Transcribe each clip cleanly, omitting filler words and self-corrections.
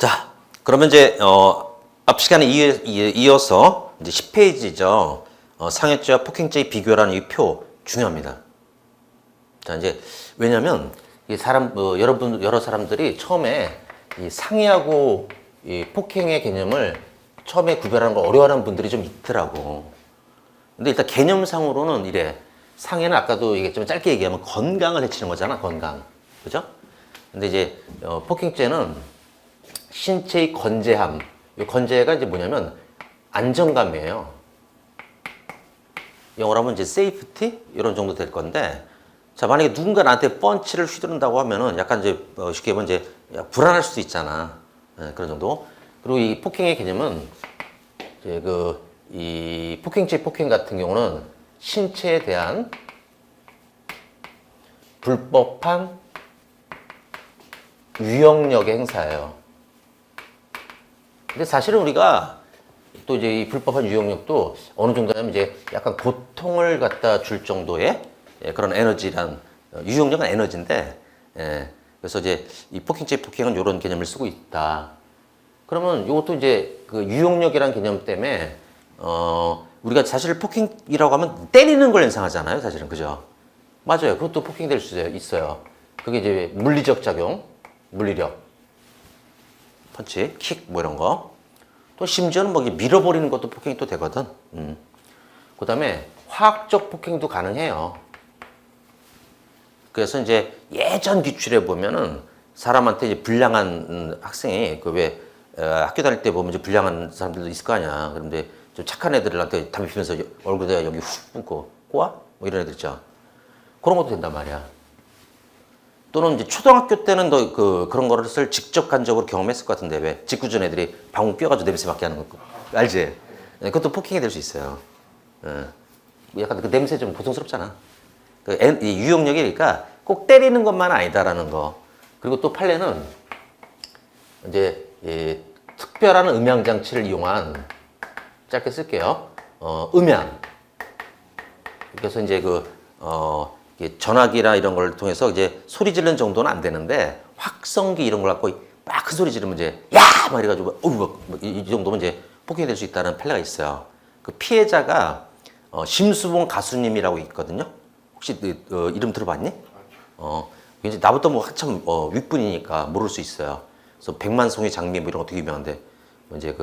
자, 그러면 이제 앞 시간에 이어서 이제 10페이지죠. 상해죄와 폭행죄의 비교라는 이 표 중요합니다. 자, 이제 왜냐면 이 여러 사람들이 처음에 이 상해하고 이 폭행의 개념을 처음에 구별하는 걸 어려워하는 분들이 좀 있더라고. 근데 일단 개념상으로는 이래. 상해는 아까도 얘기했지만 짧게 얘기하면 건강을 해치는 거잖아, 건강. 그죠? 근데 이제 폭행죄는 신체의 건재함. 이 건재가 이제 뭐냐면 안정감이에요. 영어로 하면 이제 safety 이런 정도 될 건데, 자, 만약에 누군가 나한테 펀치를 휘두른다고 하면은 약간 이제 쉽게 보면 이제 불안할 수도 있잖아. 네, 그런 정도. 그리고 이 폭행의 개념은 이제 이 폭행죄 폭행 같은 경우는 신체에 대한 불법한 유형력의 행사예요. 근데 사실은 우리가 또 이제 이 불법한 유형력도 어느 정도냐면 이제 약간 고통을 갖다 줄 정도의 그런 에너지란, 유형력은 에너지인데, 그래서 이제 이 폭행죄 폭행은 이런 개념을 쓰고 있다. 그러면 이것도 이제 그 유형력이라는 개념 때문에 우리가 사실 폭행이라고 하면 때리는 걸 연상하잖아요, 사실은. 그죠? 맞아요. 그것도 폭행이 될 수 있어요. 그게 이제 물리적 작용, 물리력, 펀치, 킥 뭐 이런 거. 또 심지어는 뭐 밀어버리는 것도 폭행이 또 되거든. 그 다음에 화학적 폭행도 가능해요. 그래서 이제 예전 기출에 보면은 사람한테 이제 불량한 학생이 학교 다닐 때 보면 이제 불량한 사람들도 있을 거 아니야. 그런데 좀 착한 애들한테 담배 피면서 얼굴에다 여기 훅 뿜고 꼬아? 뭐 이런 애들 있죠. 그런 것도 된단 말이야. 또는 이제 초등학교 때는 너 그런 거를 직접 간접으로 경험했을 것 같은데, 왜 직구준 애들이 방울 뀌어가지고 냄새 맡게 하는 거 알지? 그것도 폭행이 될 수 있어요. 약간 그 냄새 좀 고통스럽잖아. 이 유형력이니까 꼭 때리는 것만 아니다라는 거. 그리고 또 판례는 이제 특별한 음향 장치를 이용한, 짧게 쓸게요. 음향. 그래서 이제 전화기나 이런 걸 통해서 이제 소리 지르는 정도는 안 되는데, 확성기 이런 걸 갖고 막 큰 소리 지르면 이제 야! 막 이래가지고 이 정도면 이제 폭행이 될 수 있다는 판례가 있어요. 그 피해자가 심수봉 가수님이라고 있거든요. 혹시 이름 들어봤니? 이제 나부터 뭐 한참 윗분이니까 모를 수 있어요. 그래서 백만송이 장미 뭐 이런 거 되게 유명한데, 이제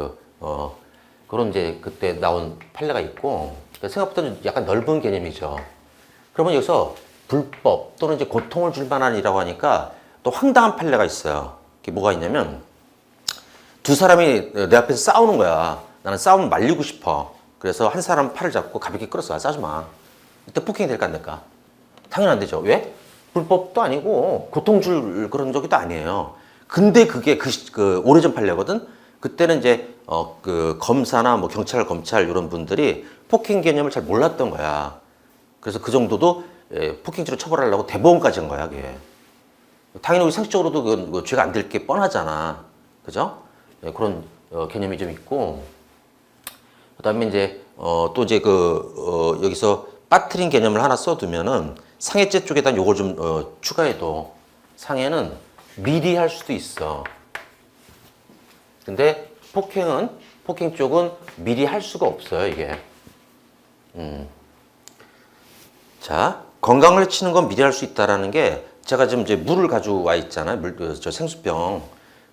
그런 이제 그때 나온 판례가 있고, 생각보다 약간 넓은 개념이죠. 그러면 여기서 불법 또는 이제 고통을 줄 만한 일이라고 하니까 또 황당한 판례가 있어요. 그게 뭐가 있냐면, 두 사람이 내 앞에서 싸우는 거야. 나는 싸움을 말리고 싶어. 그래서 한 사람 팔을 잡고 가볍게 끌었어. 싸우지 마. 이때 폭행이 될까 안 될까? 당연히 안 되죠. 왜? 불법도 아니고 고통 줄 그런 적이도 아니에요. 근데 그게 오래전 판례거든. 그때는 이제 검사나 뭐 경찰, 검찰 이런 분들이 폭행 개념을 잘 몰랐던 거야. 그래서 그 정도도 폭행죄로 처벌하려고 대법원까지 한 거야, 그게. 당연히 우리 상식적으로도 그건 죄가 안 될 게 뻔하잖아. 그죠? 그런 개념이 좀 있고. 그 다음에 이제 또 이제 여기서 빠트린 개념을 하나 써두면은, 상해죄 쪽에다 요걸 좀 추가해도, 상해는 미리 할 수도 있어. 근데 폭행 쪽은 미리 할 수가 없어요, 이게. 자, 건강을 해치는 건 미리 할 수 있다라는 게, 제가 지금 이제 물을 가져와 있잖아요. 저 생수병.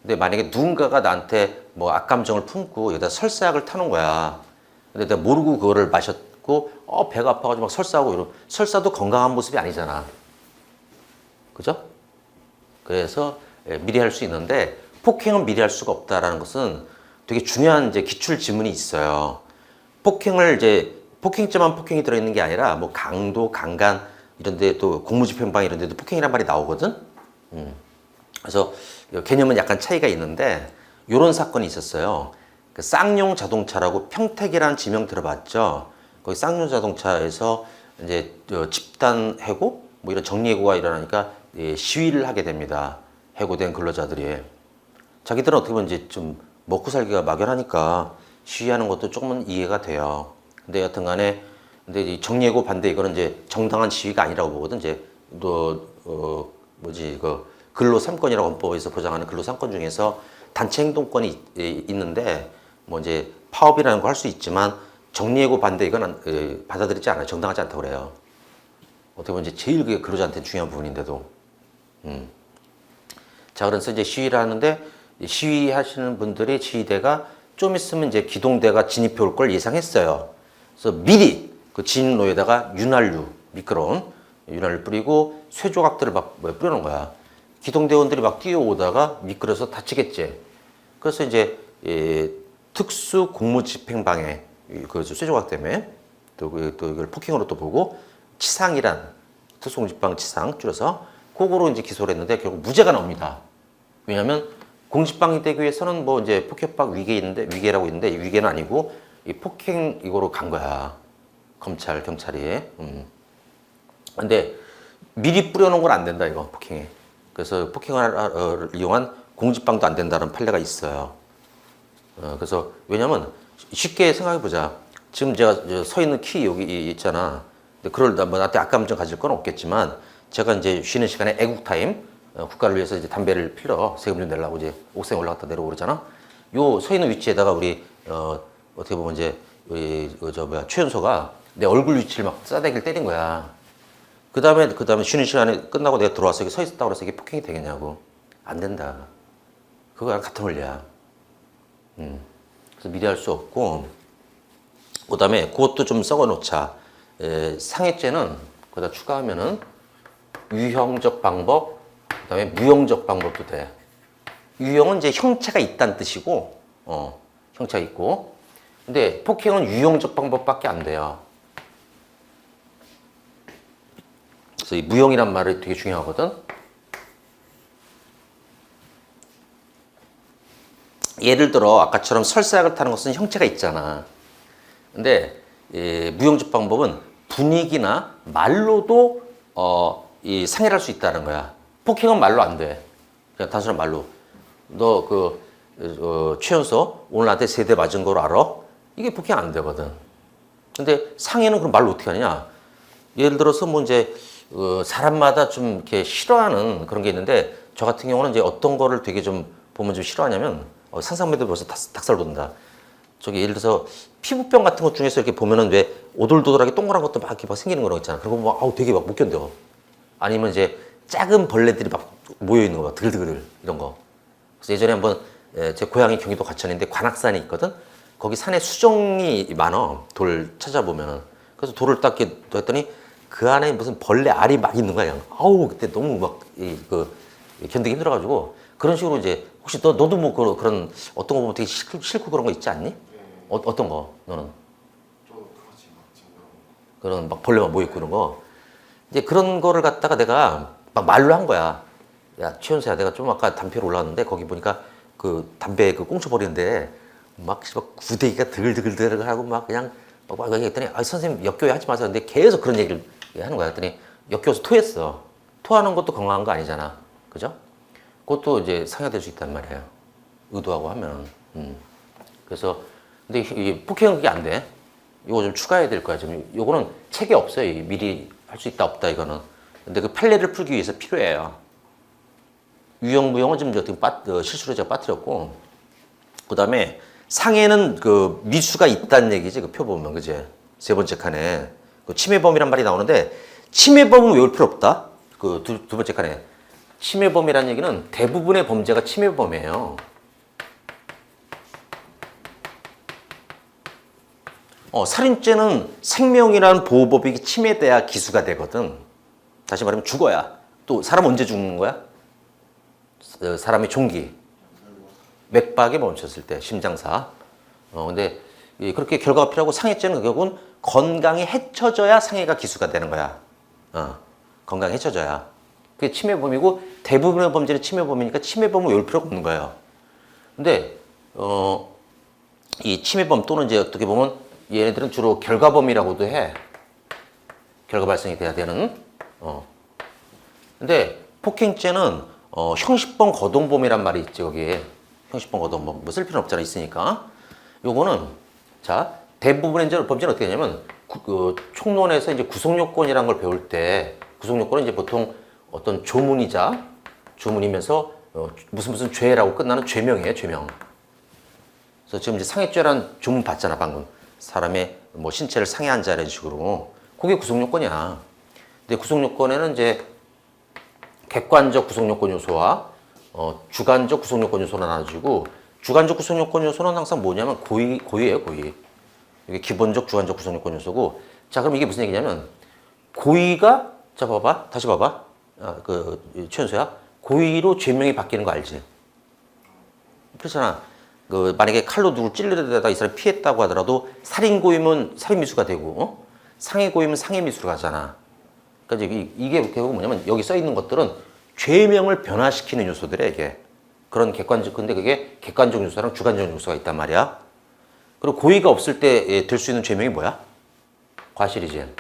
근데 만약에 누군가가 나한테 뭐 악감정을 품고 여기다 설사약을 타는 거야. 근데 내가 모르고 그거를 마셨고, 배가 아파가지고 막 설사하고 이러고, 설사도 건강한 모습이 아니잖아. 그죠? 그래서 미리 할 수 있는데, 폭행은 미리 할 수가 없다라는 것은 되게 중요한 이제 기출 지문이 있어요. 폭행죄만 폭행이 들어있는 게 아니라, 뭐 강도, 강간 이런 데, 또 공무집행방 이런 데도 폭행이란 말이 나오거든. 그래서 개념은 약간 차이가 있는데, 요런 사건이 있었어요. 그 쌍용 자동차라고, 평택이라는 지명 들어봤죠? 거기 쌍용 자동차에서 이제 집단 해고, 뭐 이런 정리해고가 일어나니까 시위를 하게 됩니다. 해고된 근로자들이. 자기들은 어떻게 보면 이제 좀 먹고 살기가 막연하니까 시위하는 것도 조금은 이해가 돼요. 근데 여튼 간에, 근데 이 정리해고 반대, 이거는 이제 정당한 시위가 아니라고 보거든. 이제 근로 3건이라고 헌법에서 보장하는 근로 3건 중에서 단체 행동권이 있는데 뭐 이제 파업이라는 거 할 수 있지만 정리해고 반대 이건 받아들이지 않아요. 정당하지 않다고 그래요. 어떻게 보면 이제 제일 그게 근로자한테 중요한 부분인데도. 자, 그래서 이제 시위를 하는데 시위하시는 분들이 지휘대가 좀 있으면 이제 기동대가 진입해 올 걸 예상했어요. 그래서 미리 그 진로에다가 윤활유, 미끄러운 윤활유 뿌리고 쇠조각들을 막 뿌려놓은 거야. 기동대원들이 막 뛰어오다가 미끄러서 다치겠지. 그래서 이제 특수 공무집행방해 그 쇠조각 때문에 또 이걸 폭행으로 또 보고 치상이란 특수공무집행 치상 줄여서 그거로 이제 기소를 했는데 결국 무죄가 나옵니다. 왜냐하면 공직방위 되기 위해서는 뭐 이제 폭행법 위계라고 있는데 위계는 아니고 이 폭행 이거로 간 거야. 경찰이. 근데 미리 뿌려놓은 건 안 된다 이거 폭행에. 그래서 폭행을 이용한 공직방도 안 된다는 판례가 있어요. 그래서 왜냐면 쉽게 생각해 보자. 지금 제가 서 있는 키 여기 있잖아. 근데 그걸 뭐 나한테 악감정 가질 건 없겠지만 제가 이제 쉬는 시간에 애국 타임 국가를 위해서 이제 담배를 피러 세금 좀 내려고 이제 옥상에 올라갔다 내려오고 그러잖아. 요 서 있는 위치에다가 우리 어떻게 보면 이제 우리 최연소가 내 얼굴 위치를 막 싸대기를 때린 거야. 그 다음에 쉬는 시간에 끝나고 내가 들어와서 여기 서 있었다고 해서 이게 폭행이 되겠냐고. 안 된다. 그거랑 같은 원리야. 그래서 미리 할 수 없고, 그 다음에 그것도 좀 썩어 놓자. 상해죄는 거기다 추가하면은 유형적 방법, 그 다음에 무형적 방법도 돼. 유형은 이제 형체가 있다는 뜻이고, 형체가 있고. 근데 폭행은 유형적 방법밖에 안 돼요. 그래서 이 무형이란 말이 되게 중요하거든. 예를 들어 아까처럼 설사약을 타는 것은 형체가 있잖아. 근데 무형적 방법은 분위기나 말로도 이 상해를 할 수 있다는 거야. 폭행은 말로 안 돼. 그냥 단순한 말로. 너 최연소 오늘 나한테 3대 맞은 거로 알아? 이게 폭행 안 되거든. 근데 상해는 그럼 말로 어떻게 하냐? 예를 들어서 뭐 이제 사람마다 좀 이렇게 싫어하는 그런 게 있는데 저 같은 경우는 이제 어떤 거를 되게 좀 보면 좀 싫어하냐면 상상만 해도 벌써 닭살 돋는다. 저기 예를 들어서 피부병 같은 것 중에서 이렇게 보면은 왜 오돌도돌하게 동그란 것도 막 이렇게 막 생기는 그런 거 있잖아. 그런 거 막 되게 막 못 견뎌. 아니면 이제 작은 벌레들이 막 모여 있는 거 막 드글드글 이런 거. 그래서 예전에 한번 제 고향이 경기도 과천인데 관악산이 있거든. 거기 산에 수정이 많아. 돌 찾아보면은. 그래서 돌을 딱 이렇게 했더니 그 안에 무슨 벌레 알이 막 있는 거야. 아우 그때 너무 막 견디기 힘들어가지고 그런 식으로 이제 혹시 너도 뭐 그런 어떤 거 보면 되게 싫고 그런 거 있지 않니? 어떤 거 너는? 그런 막 벌레 막 모여 있고 그런 거. 이제 그런 거를 갖다가 내가 막 말로 한 거야. 야 최연소야, 내가 좀 아까 담배로 올라왔는데 거기 보니까 그 담배 그 꽁초 버리는데 막 구데기가 드글드글 하고 막 그냥 막 얘기했더니 선생님 역겨워 하지 마세요. 근데 계속 그런 얘기를 하는 거야. 했더니 역겨워서 토했어. 토하는 것도 건강한 거 아니잖아. 그죠? 그것도 이제 상해될 수 있단 말이에요. 의도하고 하면. 그래서 근데 이 폭행은 그게 안 돼. 이거 좀 추가해야 될 거야. 지금 요거는 책이 없어요. 미리 할 수 있다 없다 이거는. 근데 그 판례를 풀기 위해서 필요해요. 유형 무형은 지금 어떻게 실수로 제가 빠뜨렸고, 그 다음에 상해는 그 미수가 있다는 얘기지. 그 표 보면 그제 세 번째 칸에 그 침해범이란 말이 나오는데 침해범은 외울 필요 없다. 그 두 번째 칸에 침해범이라는 얘기는 대부분의 범죄가 침해범이에요. 살인죄는 생명이라는 보호법이 침해돼야 기수가 되거든. 다시 말하면 죽어야. 또 사람 언제 죽는 거야? 사람의 종기. 맥박이 멈췄을 때, 심장사. 근데 그렇게 결과가 필요하고 상해죄는 결국은 건강이 해쳐져야 상해가 기수가 되는 거야. 건강이 해쳐져야. 그게 침해범이고 대부분의 범죄는 침해범이니까 침해범을 외울 필요가 없는 거예요. 근데 이 침해범 또는 이제 어떻게 보면 얘네들은 주로 결과범이라고도 해. 결과 발생이 돼야 되는. 근데 폭행죄는 형식범 거동범이란 말이 있지 거기에. 형식범 거동범 뭐 쓸 필요는 없잖아 있으니까. 요거는 자 대부분의 이제 범죄는 어떻게 되냐면 총론에서 이제 구속요건이라는 걸 배울 때 구속요건은 이제 보통 어떤 조문이면서 무슨 죄라고 끝나는 죄명이에요, 죄명. 그래서 지금 이제 상해죄란 조문 봤잖아, 방금. 사람의 뭐 신체를 상해한 자 이런 식으로. 그게 구속요건이야. 근데 구속요건에는 이제 객관적 구속요건 요소와 주관적 구속요건 요소로 나눠지고, 주관적 구속요건 요소는 항상 뭐냐면 고의예요, 고의. 이게 기본적 주관적 구속요건 요소고. 자, 그럼 이게 무슨 얘기냐면 고의가, 자 봐봐, 다시 봐봐. 최연소야. 고의로 죄명이 바뀌는 거 알지? 그렇잖아. 만약에 칼로 누굴 찔르려다가 이 사람이 피했다고 하더라도 살인 고의면 살인 미수가 되고, 상해 고의면 상해 미수로 가잖아. 그러니까 이게 결국 뭐냐면 여기 써 있는 것들은 죄명을 변화시키는 요소들이야, 이게. 그런 객관적, 근데 그게 객관적 요소랑 주관적 요소가 있단 말이야. 그리고 고의가 없을 때 될 수 있는 죄명이 뭐야? 과실이지.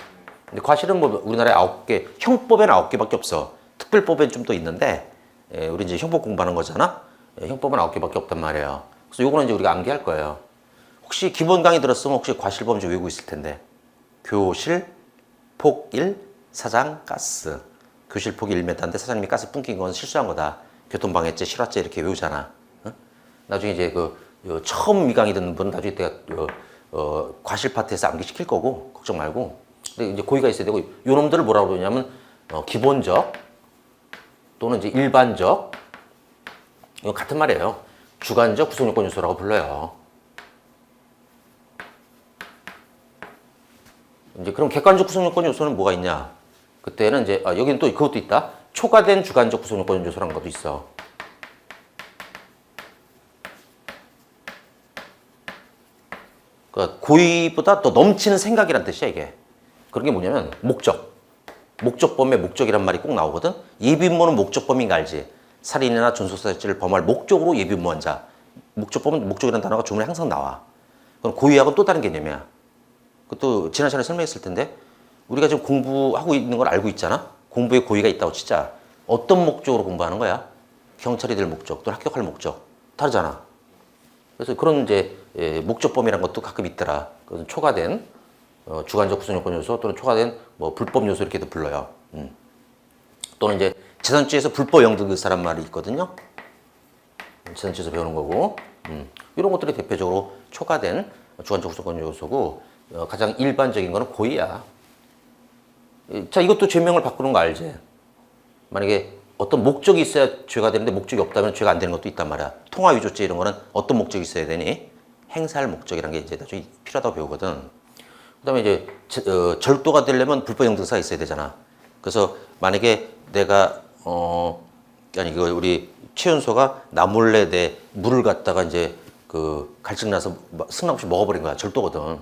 근데 과실은 뭐 우리나라에 9개, 형법에는 9개밖에 없어. 특별법에는 좀 더 있는데, 우리 이제 형법 공부하는 거잖아? 형법은 9개밖에 없단 말이에요. 그래서 요거는 이제 우리가 암기할 거예요. 혹시 기본 강의 들었으면 혹시 과실범죄 외우고 있을 텐데. 교실, 폭1, 사장, 가스. 교실 폭이 1m인데 사장님이 가스 뿜긴 건 실수한 거다. 교통방해죄, 실화죄 이렇게 외우잖아. 어? 나중에 이제 처음 미강의 듣는 분은 나중에 내가 과실 파트에서 암기시킬 거고, 걱정 말고. 근데 이제 고의가 있어야 되고, 요 놈들을 뭐라고 그러냐면, 기본적 또는 이제 일반적, 이거 같은 말이에요. 주관적 구속요건 요소라고 불러요. 이제 그럼 객관적 구속요건 요소는 뭐가 있냐? 그때는 이제 여기는 또 그것도 있다. 초과된 주관적 구속요건 요소라는 것도 있어. 그러니까 고의보다 더 넘치는 생각이란 뜻이야, 이게. 그런 게 뭐냐면 목적. 목적범의 목적이란 말이 꼭 나오거든. 예비음모는 목적범인 거 알지? 살인이나 전속살인죄를 범할 목적으로 예비음모한 자. 목적범은 목적이라는 단어가 조문에 항상 나와. 그럼 고의하고는 또 다른 개념이야. 그것도 지난 시간에 설명했을 텐데, 우리가 지금 공부하고 있는 걸 알고 있잖아? 공부에 고의가 있다고 치자. 어떤 목적으로 공부하는 거야? 경찰이 될 목적 또는 합격할 목적. 다르잖아. 그래서 그런 이제 목적범이라는 것도 가끔 있더라. 그것은 초과된 주관적 구속요건 요소 또는 초과된 뭐 불법 요소 이렇게도 불러요. 또는 이제 재산죄에서 불법 영등급사란 말이 있거든요. 재산죄에서 배우는 거고. 이런 것들이 대표적으로 초과된 주관적 구속요건 요소고, 가장 일반적인 거는 고의야. 자, 이것도 죄명을 바꾸는 거 알지? 만약에 어떤 목적이 있어야 죄가 되는데 목적이 없다면 죄가 안 되는 것도 있단 말이야. 통화위조죄 이런 거는 어떤 목적이 있어야 되니? 행사할 목적이라는 게 이제 나중에 필요하다고 배우거든. 그 다음에 이제 절도가 되려면 불법 영등사가 있어야 되잖아. 그래서 만약에 내가 우리 최연소가 나 몰래 내 물을 갖다가 이제 갈증 나서 승낙 없이 먹어버린 거야. 절도거든.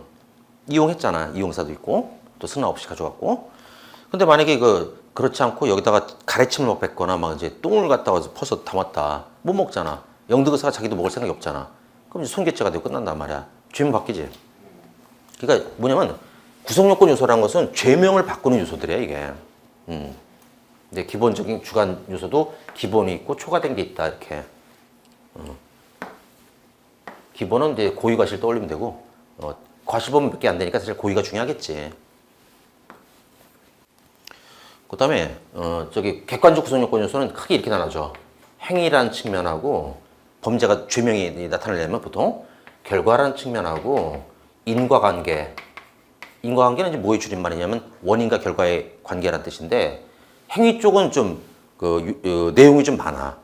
이용했잖아. 이용사도 있고 또 승낙 없이 가져갔고. 근데 만약에 그렇지 않고 여기다가 가래침을 막 뱉거나 막 이제 똥을 갖다가 퍼서 담았다. 못 먹잖아. 영등사가 자기도 먹을 생각이 없잖아. 그럼 이제 손괴죄가 되고 끝난단 말이야. 죄명 바뀌지. 그러니까 뭐냐면 구속요건 요소라는 것은 죄명을 바꾸는 요소들이야, 이게. 이제 기본적인 주관 요소도 기본이 있고 초과된 게 있다, 이렇게. 기본은 이제 고의 과실 떠올리면 되고, 과실범밖에 안 되니까 사실 고의가 중요하겠지. 그 다음에 객관적 구속요건 요소는 크게 이렇게 나눠져. 행위라는 측면하고 범죄가 죄명이 나타나려면 보통 결과라는 측면하고 인과관계. 인과관계는 이제 뭐의 줄임말이냐면 원인과 결과의 관계라는 뜻인데, 행위 쪽은 좀 내용이 좀 많아.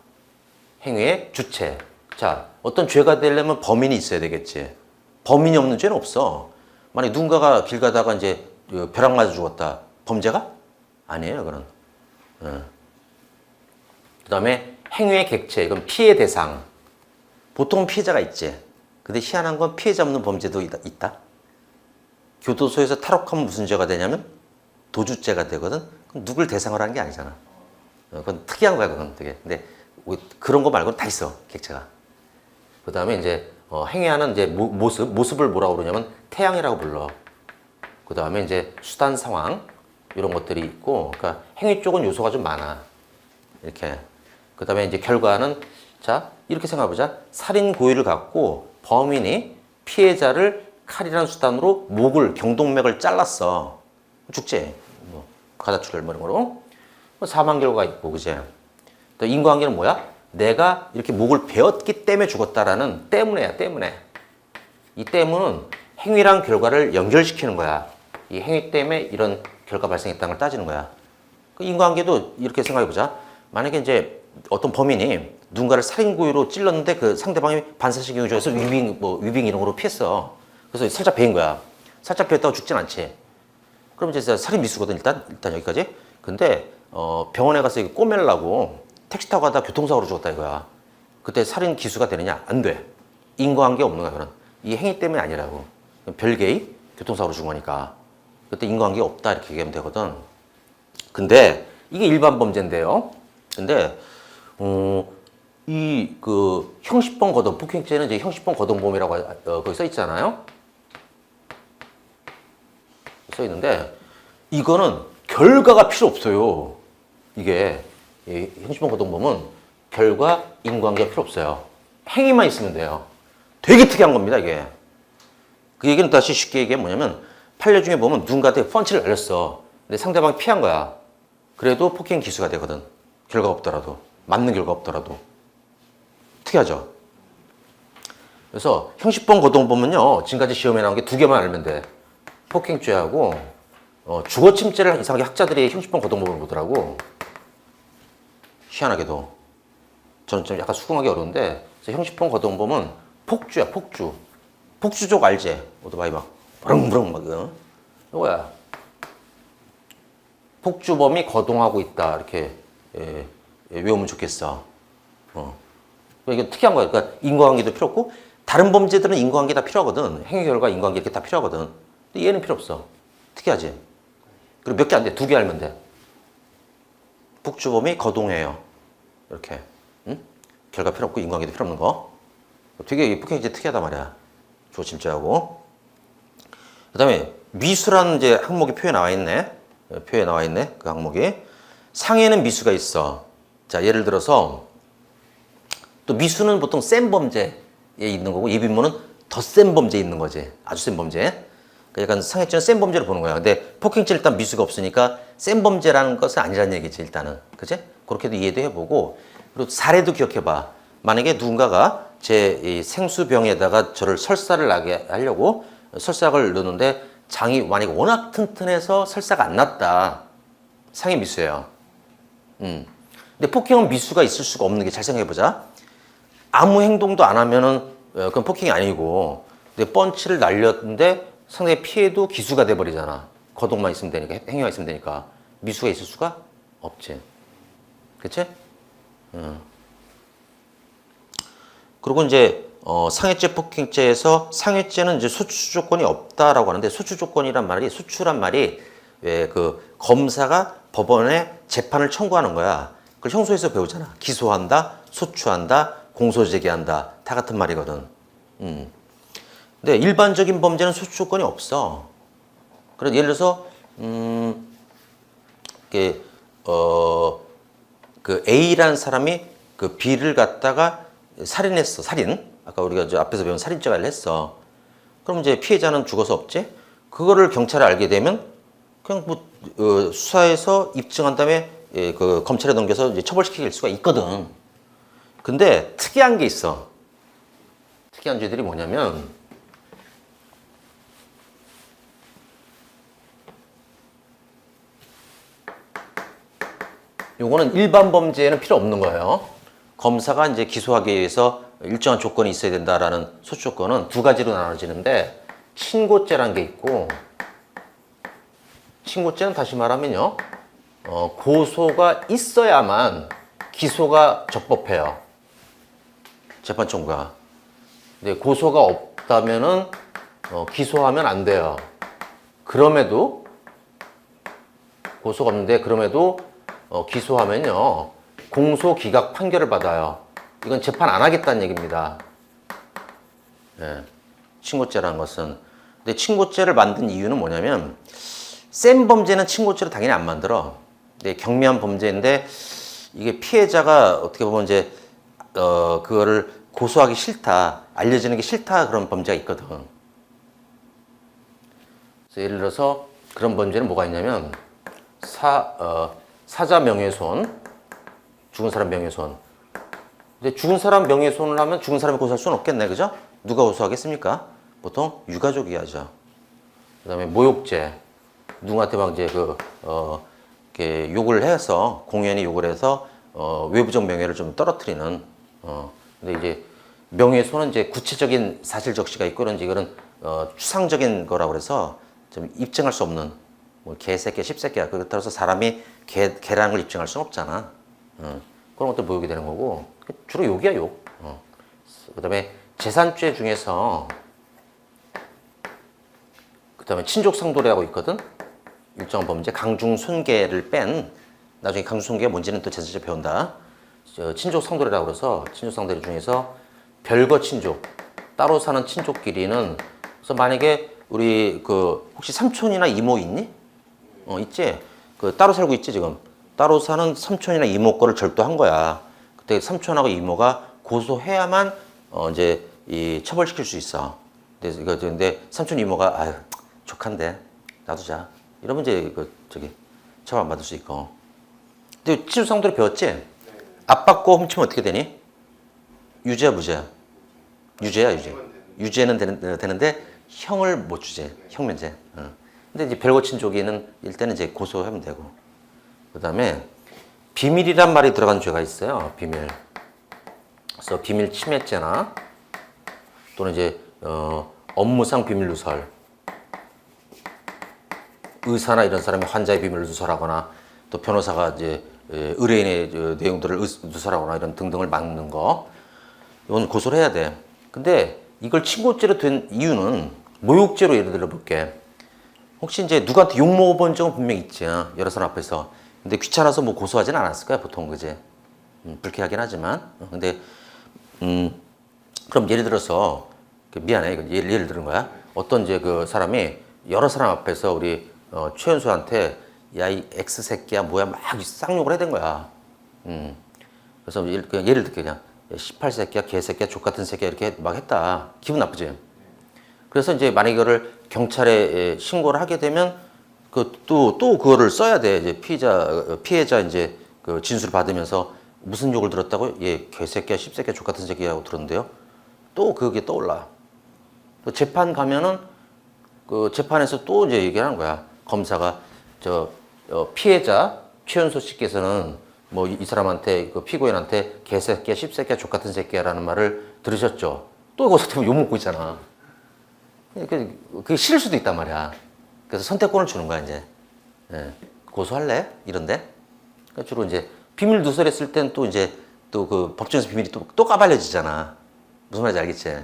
행위의 주체. 자, 어떤 죄가 되려면 범인이 있어야 되겠지. 범인이 없는 죄는 없어. 만약 누군가가 길 가다가 이제 벼락 맞아 죽었다. 범죄가? 아니에요, 그건. 그 다음에 행위의 객체. 이건 피해 대상. 보통 피해자가 있지. 근데 희한한 건 피해자 없는 범죄도 있다. 교도소에서 탈옥하면 무슨 죄가 되냐면 도주죄가 되거든. 그럼 누굴 대상으로 하는 게 아니잖아. 그건 특이한 거야, 그건 되게. 근데 그런 거 말고는 다 있어, 객체가. 그 다음에 이제 행위하는 이제 모습을 뭐라고 그러냐면 태양이라고 불러. 그 다음에 이제 수단 상황 이런 것들이 있고, 그러니까 행위 쪽은 요소가 좀 많아. 이렇게. 그 다음에 이제 결과는 자 이렇게 생각해보자. 살인 고의를 갖고 범인이 피해자를 칼이라는 수단으로 목을 경동맥을 잘랐어. 죽지. 뭐 가다출혈 뭐 이런 거로. 사망 결과가 있고, 그제. 또 인과관계는 뭐야? 내가 이렇게 목을 베었기 때문에 죽었다라는 때문에야, 때문에. 이 때문은 행위랑 결과를 연결시키는 거야. 이 행위 때문에 이런 결과 발생했다는 걸 따지는 거야. 그 인과관계도 이렇게 생각해보자. 만약에 이제 어떤 범인이 누군가를 살인고의로 찔렀는데 그 상대방이 반사신경이 좋아서 위빙 이런 거로 피했어. 그래서 살짝 베인 거야. 살짝 베었다고 죽진 않지. 그럼 이제 살인 미수거든, 일단 여기까지. 근데 병원에 가서 이거 꼬매려고 택시 타고 가다 교통사고로 죽었다 이거야. 그때 살인 기수가 되느냐? 안 돼. 인과관계 없는 거야, 그건. 이 행위 때문에 아니라고. 별개의 교통사고로 죽은 거니까. 그때 인과관계 없다 이렇게 얘기하면 되거든. 근데 이게 일반 범죄인데요. 근데 이 그 형식범 거동, 폭행죄는 이제 형식범 거동범이라고 거기 써 있잖아요. 써 있는데 이거는 결과가 필요 없어요. 이게 이 형식범 거동범은 결과 인과관계가 필요 없어요. 행위만 있으면 돼요. 되게 특이한 겁니다, 이게. 그 얘기는 다시 쉽게 얘기하면 뭐냐면 판례 중에 보면 누군가한테 펀치를 날렸어. 근데 상대방이 피한 거야. 그래도 폭행 기수가 되거든. 결과 없더라도. 맞는 결과 없더라도. 특이하죠? 그래서 형식범 거동범은요, 지금까지 시험에 나온 게 두 개만 알면 돼. 폭행죄하고 주거침죄를 이상하게 학자들이 형식범 거동범을 보더라고. 희한하게도. 저는 좀 약간 수긍하기 어려운데, 그래서 형식범 거동범은 폭주야, 폭주. 폭주족 알지? 오토바이 막 부릉부릉 막 이거야. 폭주범이 거동하고 있다 이렇게 외우면 좋겠어. 이게 특이한 거야. 그러니까 인과관계도 필요 없고 다른 범죄들은 인과관계 다 필요하거든. 행위 결과 인과관계 이렇게 다 필요하거든. 근데 얘는 필요 없어. 특이하지? 그리고 몇 개 안 돼. 두 개 알면 돼. 폭주범이 거동해요. 이렇게. 응? 결과 필요 없고 인과관계도 필요 없는 거. 되게 폭행죄 특이하단 말이야. 주거침죄하고. 그 다음에 미수라는 이제 항목이 표에 나와 있네. 표에 나와 있네. 그 항목이. 상해는 미수가 있어. 자, 예를 들어서 또 미수는 보통 센 범죄에 있는 거고 예비문은 더 센 범죄에 있는 거지. 아주 센 범죄. 약간 상해죄는 센 범죄를 보는 거야. 근데 폭행죄는 일단 미수가 없으니까 센 범죄라는 것은 아니라는 얘기지, 일단은. 그치? 그렇게도 이해도 해보고. 그리고 사례도 기억해봐. 만약에 누군가가 제 이 생수병에다가 저를 설사를 나게 하려고 설사약을 넣는데 장이 만약에 워낙 튼튼해서 설사가 안 났다. 상해 미수예요. 근데 폭행은 미수가 있을 수가 없는 게 잘 생각해보자. 아무 행동도 안 하면은 그건 폭행이 아니고, 근데 펀치를 날렸는데 상대의 피해도 기수가 돼버리잖아. 거동만 있으면 되니까, 행위가 있으면 되니까. 미수가 있을 수가 없지. 그치? 그리고 이제 상해죄 폭행죄에서 상해죄는 이제 소추 조건이 없다라고 하는데, 소추 조건이란 말이, 소추란 말이 왜 그 검사가 법원에 재판을 청구하는 거야. 그걸 형소에서 배우잖아. 기소한다, 소추한다, 공소 제기한다. 다 같은 말이거든. 근데 일반적인 범죄는 소추 조건이 없어. 그래서 예를 들어서 그 A라는 사람이 그 B를 갖다가 살인했어. 살인. 아까 우리가 저 앞에서 배운 살인죄를 했어. 그럼 이제 피해자는 죽어서 없지? 그거를 경찰에 알게 되면 그냥 뭐 수사해서 입증한 다음에 그 검찰에 넘겨서 이제 처벌시킬 수가 있거든. 근데 특이한 게 있어. 특이한 죄들이 뭐냐면 요거는 일반 범죄에는 필요 없는 거예요. 검사가 이제 기소하기 위해서 일정한 조건이 있어야 된다라는 소추 조건은 두 가지로 나눠지는데, 친고죄라는 게 있고, 친고죄는 다시 말하면요, 고소가 있어야만 기소가 적법해요. 재판 청구가. 근데 고소가 없다면은 기소하면 안 돼요. 그럼에도 고소가 없는데 그럼에도 기소하면요 공소 기각 판결을 받아요. 이건 재판 안 하겠다는 얘기입니다. 네. 친고죄라는 것은. 근데 친고죄를 만든 이유는 뭐냐면, 센 범죄는 친고죄로 당연히 안 만들어. 근데 경미한 범죄인데 이게 피해자가 어떻게 보면 이제 그거를 고소하기 싫다, 알려지는 게 싫다, 그런 범죄가 있거든. 그래서 예를 들어서 그런 범죄는 뭐가 있냐면 사자 명예훼손, 죽은 사람 명예훼손, 근데 죽은 사람 명예훼손을 하면 죽은 사람이 고소할 수는 없겠네, 그죠? 누가 고소하겠습니까? 보통 유가족이 하죠. 그다음에 모욕죄, 누구한테 막 이제 이렇게 욕을 해서 공연히 욕을 해서 외부적 명예를 좀 떨어뜨리는. 근데 이제 명예훼손은 이제 구체적인 사실 적시가 있고 이런 추상적인 거라고 그래서 좀 입증할 수 없는 뭐 개새끼야, 십새끼야. 그렇게 따라서 사람이 개라는 걸 입증할 수는 없잖아. 그런 것도 모욕이 되는 거고 주로 욕이야 욕. 그다음에 재산죄 중에서 그다음에 친족상도례하고 있거든. 일정한 범죄 강중손괴를 뺀 나중에 강중손괴가 뭔지는 또 재산죄 배운다. 친족상도례라고 그래서 친족상도례 중에서 별거 친족 따로 사는 친족끼리는 그래서 만약에 우리 혹시 삼촌이나 이모 있니? 있지. 따로 살고 있지 지금. 따로 사는 삼촌이나 이모 거를 절도한 거야. 그때 삼촌하고 이모가 고소해야만 이제 처벌시킬 수 있어. 근데 삼촌 이모가 아유 족한데 놔두자. 이러면 이제 처벌 안 받을 수 있고. 근데 친족상도례 배웠지? 압받고 훔치면 어떻게 되니? 유죄야 무죄야? 유죄야 유죄. 유죄는 되는데 형을 못 주지. 형면제. 근데 이제 별거 친족이는 일단은 이제 고소하면 되고. 그다음에 비밀이란 말이 들어간 죄가 있어요. 비밀. 그래서 비밀 침해죄나 또는 이제 업무상 비밀 누설. 의사나 이런 사람이 환자의 비밀을 누설하거나 또 변호사가 이제 의뢰인의 내용들을 누설하거나 이런 등등을 막는 거. 이건 고소를 해야 돼. 근데 이걸 친고죄로 된 이유는 모욕죄로 예를 들어 볼게. 혹시 이제 누구한테 욕 먹어본 적은 분명히 있지. 여러 사람 앞에서. 근데 귀찮아서 뭐 고소하진 않았을 거야, 보통, 그지? 불쾌하긴 하지만. 근데, 그럼 예를 들어서, 미안해, 이거 예를 들은 거야. 어떤 이제 그 사람이 여러 사람 앞에서 우리 최연수한테 야, 이 X새끼야, 뭐야, 막 쌍욕을 해댄 거야. 그래서 예를 들게 그냥 18새끼야, 개새끼야, 족같은 새끼야, 이렇게 막 했다. 기분 나쁘지? 그래서 이제 만약 이거를 경찰에 신고를 하게 되면 또 그거를 써야 돼. 이제 피해자 이제 그 진술을 받으면서 무슨 욕을 들었다고? 예, 개새끼야, 십새끼야, 족같은 새끼라고 들었는데요. 또 그게 떠올라. 또 재판 가면은 그 재판에서 또 이제 얘기를 하는 거야. 검사가 피해자 최연소 씨께서는 뭐 이 사람한테 그 피고인한테 개새끼야, 십새끼야, 족같은 새끼야라는 말을 들으셨죠. 또 거기서 때문에 욕 먹고 있잖아. 그게 싫을 수도 있단 말이야. 그래서 선택권을 주는 거야, 이제. 예. 고소할래? 이런데. 그러니까 주로 이제 비밀 누설했을 땐 또 이제 또 그 법정에서 비밀이 또 까발려지잖아. 무슨 말인지 알겠지?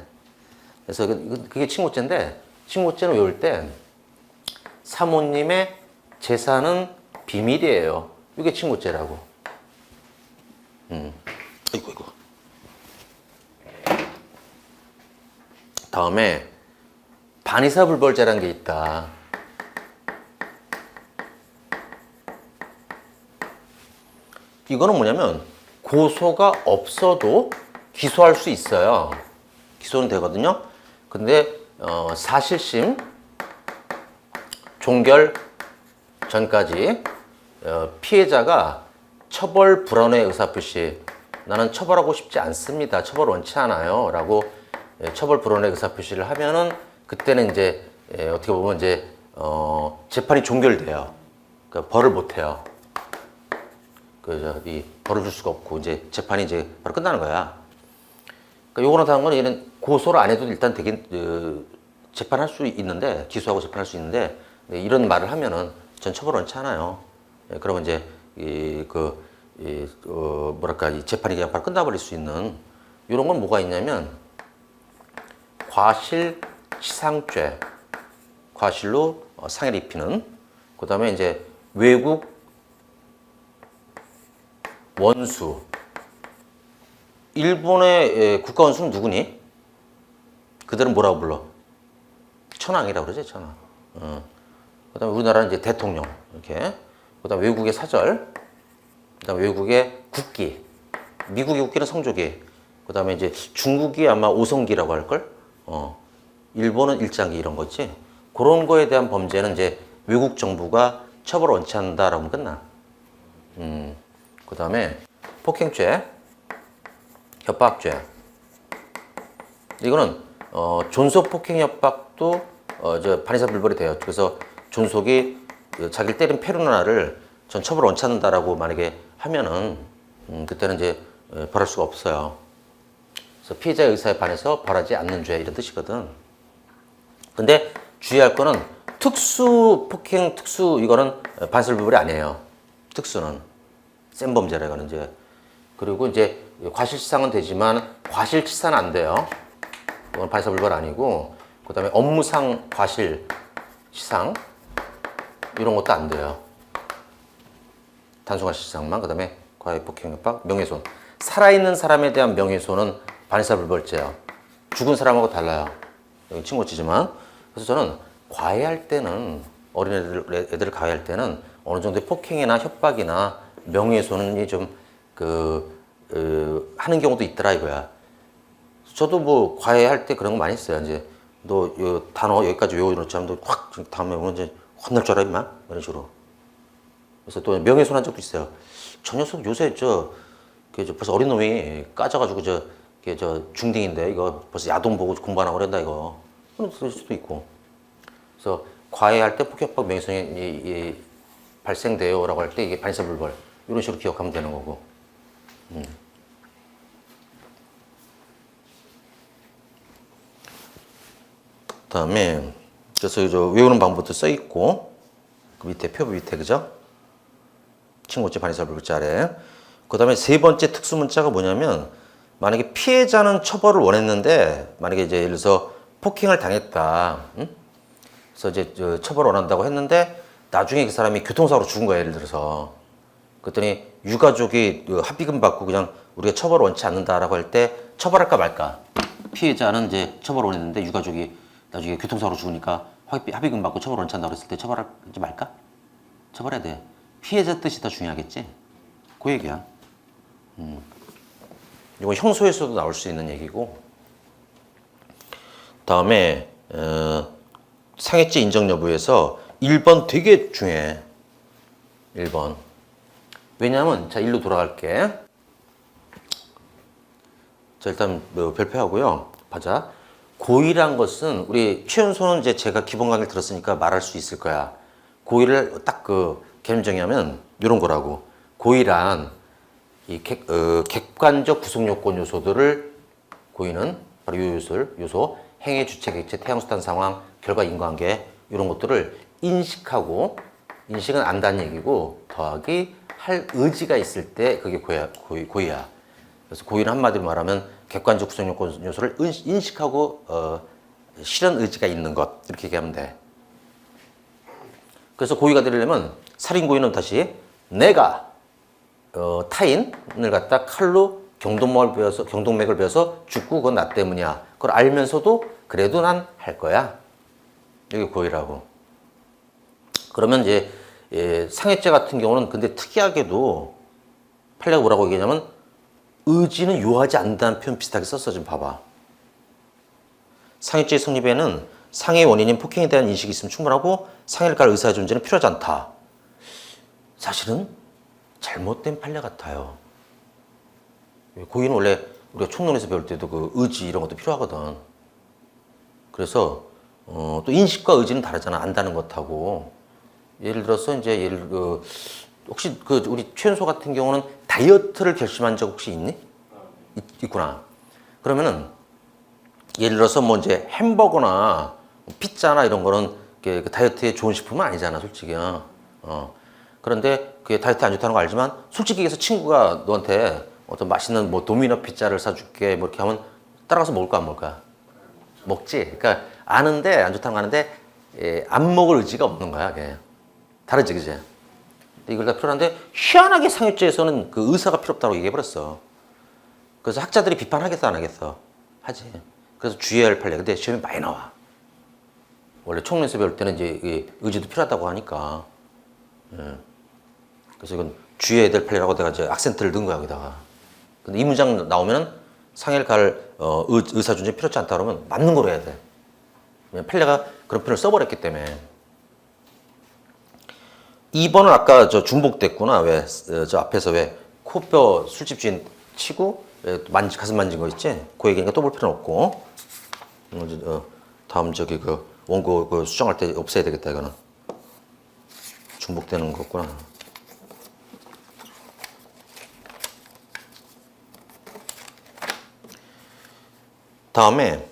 그래서 그게 친고죄인데, 친고죄는 외울 때 사모님의 재산은 비밀이에요. 이게 친고죄라고. 이거. 다음에 반의사불벌죄라는 게 있다. 이거는 뭐냐면 고소가 없어도 기소할 수 있어요. 기소는 되거든요. 근데 사실심 종결 전까지 피해자가 처벌 불원의 의사표시, 나는 처벌하고 싶지 않습니다, 처벌 원치 않아요 라고 처벌 불원의 의사표시를 하면은 그때는 이제 어떻게 보면 이제 재판이 종결돼요. 그러니까 벌을 못 해요. 이 벌을 줄 수가 없고 이제 재판이 이제 바로 끝나는 거야. 그러니까 요거는 다른 건 얘는 고소를 안 해도 일단 되긴 재판할 수 있는데, 기소하고 재판할 수 있는데, 이런 말을 하면은 전 처벌 원치 않아요. 그러면 이제 이 재판이 그냥 바로 끝나버릴 수 있는 이런 건 뭐가 있냐면 과실치상죄, 과실로 상해를 입히는. 그다음에 이제 외국 원수. 일본의 국가원수는 누구니? 그들은 뭐라고 불러? 천황이라고 그러지, 천황. 그다음에 우리나라는 이제 대통령 이렇게. 그다음 외국의 사절. 그다음 외국의 국기. 미국의 국기는 성조기. 그다음에 이제 중국이 아마 오성기라고 할 걸. 일본은 일장기 이런 거 있지. 그런 거에 대한 범죄는 이제 외국 정부가 처벌 원치 않는다라고 하면 끝나. 그다음에 폭행죄. 협박죄. 이거는 존속 폭행 협박도 저 반의사 불벌이 돼요. 그래서 존속이 자기를 때린 페루나를 전 처벌 원치 않는다라고 만약에 하면은 그때는 이제 벌할 수가 없어요. 그래서 피해자의 의사에 반해서 벌하지 않는 죄 이런 뜻이거든. 근데 주의할 거는 특수 폭행 특수 이거는 반의사 불벌이 아니에요. 특수는 센 범죄라 이거는 이제. 그리고 이제 과실치상은 되지만 과실치사는 안 돼요. 이건 반의사 불벌 아니고, 그 다음에 업무상 과실치상 이런 것도 안 돼요. 단순과실치상만. 그 다음에 과외폭행 협박, 명예훼손. 살아있는 사람에 대한 명예훼손은 반의사 불벌죄예요. 죽은 사람하고 달라요. 여기 친구치지만. 그래서 저는 과외할 때는 애들을 과외할 때는 어느 정도의 폭행이나 협박이나 명예훼손이 좀 하는 경우도 있더라 이거야. 저도 뭐 과외할 때 그런 거 많이 했어요. 이제 너 요 단어 여기까지 외워놓지 않으면 너 확 다음에 오면 이제 혼날 줄 알아 임마 이런 식으로. 그래서 또 명예훼손한 적도 있어요. 저 녀석 요새 벌써 어린 놈이 까져가지고 저 중딩인데 이거 벌써 야동 보고 공부 안 하고 그런다 이거. 그럴 수도 있고. 그래서 과외할 때 폭력협박 명예훼손이 발생돼요라고 할 때 이게 반의사 불벌 이런 식으로 기억하면 되는 거고. 그다음에 그래서 저 외우는 방법도 써 있고 그 밑에 표부 밑에 그죠? 친고죄 반의사 불벌죄 아래. 그다음에 세 번째 특수 문자가 뭐냐면 만약에 피해자는 처벌을 원했는데 만약에 이제 예를 들어서 폭행을 당했다. 응? 그래서 이제 처벌을 원한다고 했는데 나중에 그 사람이 교통사고로 죽은 거야 예를 들어서. 그랬더니 유가족이 합의금 받고 그냥 우리가 처벌을 원치 않는다라고 할 때 처벌할까 말까? 피해자는 이제 처벌을 원했는데 유가족이 나중에 교통사고로 죽으니까 합의금 받고 처벌을 원치 않는다고 했을 때 처벌하지 말까? 처벌해야 돼. 피해자 뜻이 더 중요하겠지? 그 얘기야. 이건 형소에서도 나올 수 있는 얘기고. 다음에 상해죄 인정 여부에서 1번 되게 중요해. 1번. 왜냐하면 자 1로 돌아갈게. 자 일단 별표하고요. 보자. 고의란 것은 우리 최연소는 이제 제가 기본 강의를 들었으니까 말할 수 있을 거야. 고의를 딱 개념 정의하면 이런 거라고. 고의란 이 객관적 구성 요건 요소들을 고의는 바로 요 요소 행위 주체 객체 태양수단 상황 결과 인과관계 이런 것들을 인식하고 인식은 안다는 얘기고 더하기 할 의지가 있을 때 그게 고의야. 그래서 고의는 한마디로 말하면 객관적 구성 요건 요소를 인식하고 실현 의지가 있는 것 이렇게 얘기하면 돼. 그래서 고의가 되려면 살인 고의는 다시 내가 타인을 갖다 칼로 경동맥을 베어서 죽고 그건 나 때문이야. 그걸 알면서도 그래도 난 할 거야. 이게 고의라고. 그러면 이제 상해죄 같은 경우는 근데 특이하게도 판례가 뭐라고 얘기하냐면 의지는 요하지 않는다는 표현 비슷하게 썼어. 지금 봐봐. 상해죄 성립에는 상해의 원인인 폭행에 대한 인식이 있으면 충분하고 상해를 가할 의사의 존재는 필요하지 않다. 사실은 잘못된 판례 같아요. 고의는 원래 우리가 총론에서 배울 때도 그 의지 이런 것도 필요하거든. 그래서 또 인식과 의지는 다르잖아. 안다는 것하고. 예를 들어서 이제 혹시 우리 최연소 같은 경우는 다이어트를 결심한 적 혹시 있니? 있구나. 그러면은 예를 들어서 뭐 이제 햄버거나 피자나 이런 거는 그 다이어트에 좋은 식품은 아니잖아, 솔직히. 그런데 그게 다이어트 안 좋다는 거 알지만 솔직히 얘기해서 친구가 너한테 어떤 맛있는 뭐 도미노 피자를 사줄게 뭐 이렇게 하면 따라가서 먹을까 안 먹을까? 먹지. 그러니까 아는데 안 좋다는 거 아는데 안 먹을 의지가 없는 거야, 그게. 다르지, 그지? 이걸 다 필요한데 희한하게 상해죄에서는 그 의사가 필요 없다고 얘기해버렸어. 그래서 학자들이 비판하겠어 안 하겠어? 하지. 그래서 주의해야 할 판례. 근데 시험에 많이 나와. 원래 총론에서 배울 때는 이제 의지도 필요하다고 하니까. 그래서 이건 주의해야 될 판례라고 내가 이제 악센트를 넣은 거야, 여기다가. 근데 이 문장 나오면은 상해를 가할 의사 존재 필요하지 않다 그러면 맞는 거로 해야 돼. 왜냐면 판례가 그런 표현을 써버렸기 때문에. 2번은 아까 저 중복됐구나. 왜 저 앞에서 왜 코뼈 술집 주인 치고 가슴 만진 거 있지? 그 얘기니까 또 볼 필요는 없고. 다음 저기 그 원고 그 수정할 때 없애야 되겠다 이거는. 중복되는 거구나. 다음에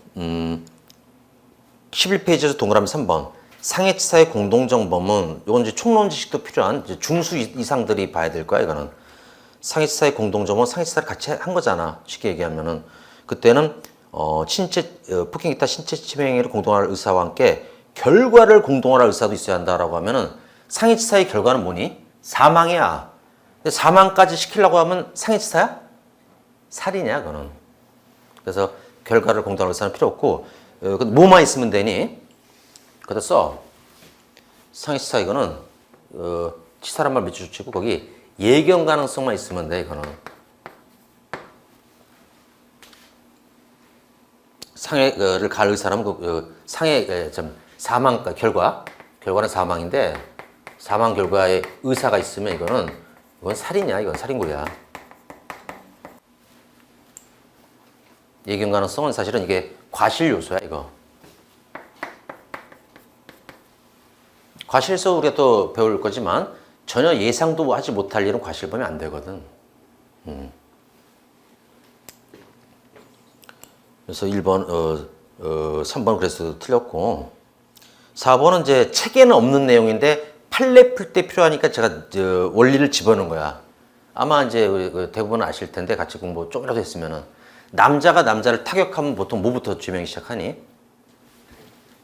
11페이지에서 동그라미 3번 상해치사의 공동정범은 이건 이제 총론 지식도 필요한 이제 중수 이상들이 봐야 될 거야 이거는. 상해치사의 공동정범은 상해치사를 같이 한 거잖아 쉽게 얘기하면은. 그때는 폭행 기타 신체 침해 행위를 공동할 의사와 함께 결과를 공동할 의사도 있어야 한다라고 하면은 상해치사의 결과는 뭐니? 사망이야. 근데 사망까지 시키려고 하면 상해치사야? 살인이야 그거는. 그래서 결과를 공동할 의사는 필요 없고 뭐만 있으면 되니? 그다 써. 상해치사 이거는 치사란 말 밑줄 치고 거기 예견 가능성만 있으면 돼 이거는. 상해를 가할 의사라면 상해 사망 결과는 사망인데 사망 결과에 의사가 있으면 이건 살인이야. 이건 살인고야. 예견 가능성은 사실은 이게 과실 요소야 이거. 과실에서 우리가 또 배울 거지만 전혀 예상도 하지 못할 일은 과실 보면 안 되거든. 그래서 1번, 3번은 그래서 틀렸고 4번은 이제 책에는 없는 내용인데 판례 풀 때 필요하니까 제가 원리를 집어넣은 거야. 아마 이제 대부분 아실 텐데 같이 공부 조금이라도 했으면은 남자가 남자를 타격하면 보통 뭐부터 죄명이 시작하니?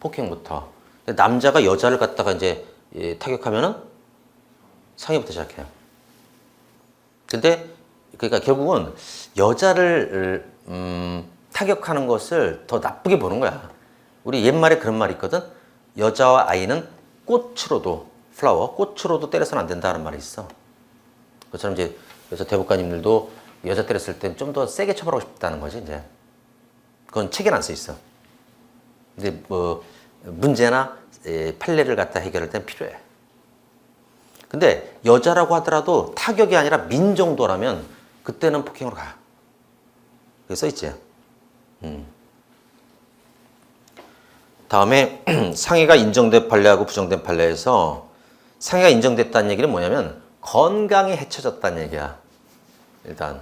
폭행부터. 남자가 여자를 갖다가 이제 타격하면은 상해부터 시작해요. 근데 그러니까 결국은 여자를 타격하는 것을 더 나쁘게 보는 거야. 우리 옛말에 그런 말이 있거든. 여자와 아이는 꽃으로도 꽃으로도 때려서는 안 된다는 말이 있어. 그처럼 이제 그래서 대법관님들도 여자 때렸을 땐 좀 더 세게 처벌하고 싶다는 거지 이제. 그건 책에는 안 써 있어. 근데 뭐 문제나 판례를 갖다 해결할 땐 필요해. 근데 여자라고 하더라도 타격이 아니라 민 정도라면 그때는 폭행으로 가. 그게 써 있지. 다음에 상해가 인정된 판례하고 부정된 판례에서 상해가 인정됐다는 얘기는 뭐냐면 건강이 해쳐졌다는 얘기야. 일단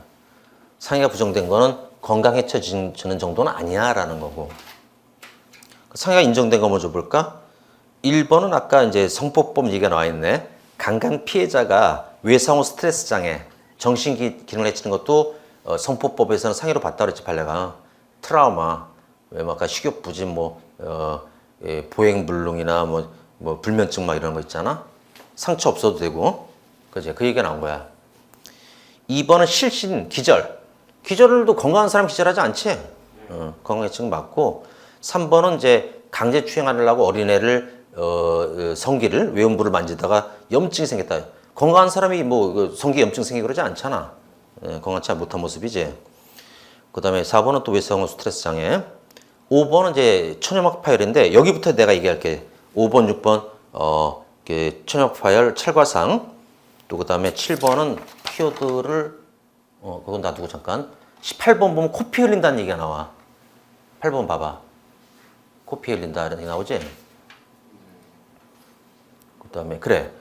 상해가 부정된 거는 건강 해쳐지는 정도는 아니야 라는 거고. 상해가 인정된 거 먼저 볼까? 1번은 아까 이제 성폭법 얘기가 나와 있네. 강간 피해자가 외상후 스트레스 장애, 정신 기능을 해치는 것도 성폭법에서는 상해로 봤다 그랬지 판례가. 트라우마, 왜 아까 식욕 부진, 보행불능이나 뭐 불면증 막 이런 거 있잖아. 상처 없어도 되고, 그지? 그 얘기가 나온 거야. 2번은 실신, 기절도 건강한 사람 기절하지 않지? 건강해증 맞고. 3번은 이제 강제 추행하려고 어린애를 성기를 외음부를 만지다가 염증이 생겼다. 건강한 사람이 성기 염증 생기고 그러지 않잖아. 건강치 못한 모습이지. 그 다음에 4번은 또 외상후 스트레스 장애. 5번은 이제 천연막 파열인데 여기부터 내가 얘기할게. 5번, 6번 천연막 파열, 찰과상. 또 그 다음에 7번은 피어드를 그건 놔두고 잠깐. 18번 보면 코피 흘린다는 얘기가 나와. 8번 봐봐. 코피 흘린다는 얘기 나오지? 그 다음에 그래.